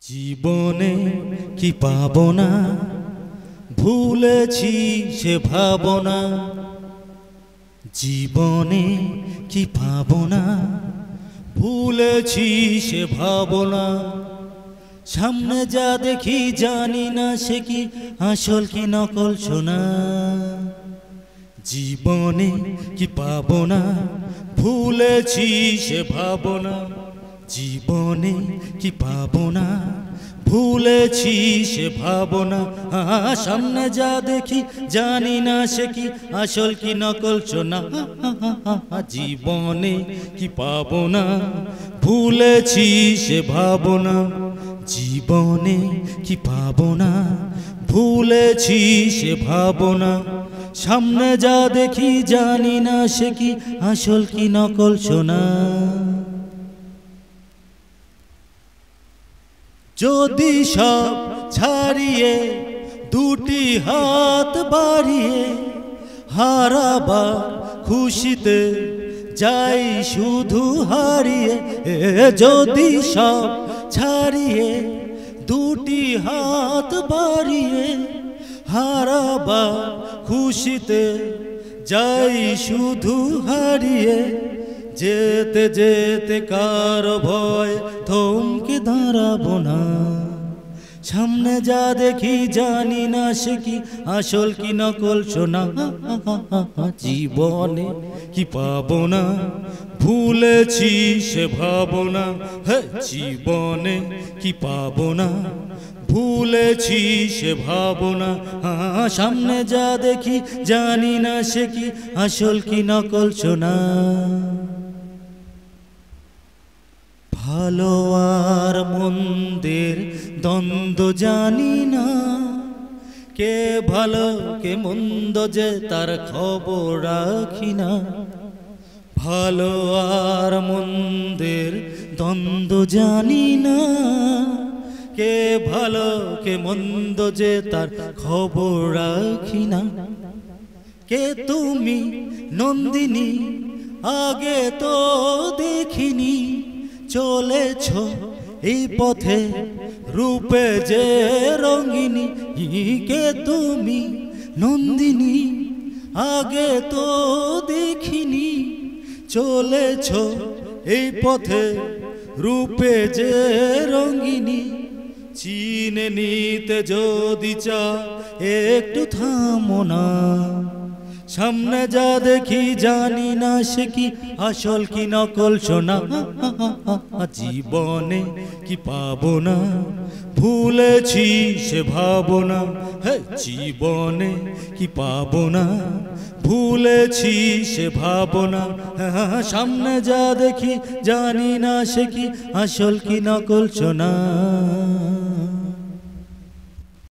জীবনে কি পাবো না, ভুলেছি সে ভাবনা। জীবনে কি পাবো না, ভুলেছি সে ভাবনা। সামনে যা দেখি জানি না সে কি আসল কি নকল শোনা। জীবনে কি পাবো না, ভুলেছি সে ভাবনা। জীবনে কি পাবো না, ভুলেছি সে ভাবনা। সামনে যা দেখি জানি না সে কি আসল কি নকল শোনা। জীবনে কি পাবো না, ভুলেছি সে ভাবনা। জীবনে কি পাবো না, ভুলেছি সে ভাবনা। সামনে যা দেখি জানি না সে কি আসল কি নকল শোনা। যদি সব ছাড়িয়ে দুটি হাত বাড়িয়ে হারাবার খুশিতে যাই শুধু হারিয়ে। যদি সব ছাড়িয়ে দুটি হাত বাড়িয়ে হারাবার খুশিতে যাই শুধু হারিয়ে। যেতে যেতে কার ভয় থমকে দাঁড়াবো না। সামনে যা দেখি জানি না সে কি আসল কি নকল শোনা। জীবনে কি পাবো না, ভুলেছি সে ভাবনা। জীবনে কি পাবো না, ভুলেছি সে ভাবনা। সামনে যা দেখি জানি না সে কি আসল কি নকল শোনা। ভালো আর মন্দের দ্বন্দ্ব জানি না, কে ভালো কে মন্দ যে তার খবর রাখি না। ভালো আর মন্দের দ্বন্দ্ব জানি না, কে ভালো কে মন্দ যে তার খবর রাখি না। কে তুমি নন্দিনী আগে তো দেখিনি, চলেছ এই পথে রূপে যে রঙিনী। কে তুমি নন্দিনী আগে তো দেখিনি, চলেছ এই পথে রূপে যে রঙিনী। চিনে নিতে যদি চাও একটু থামো না। সামনে যা দেখি জানি না সে কি আসল কি নকল শোনা। জীবনে কি পাবো না, ভুলেছি সে ভাবনা। জীবনে কি পাবো না, ভুলেছি সে ভাবনা। সামনে যা দেখি জানি না সে কি আসল কি নকল শোনা।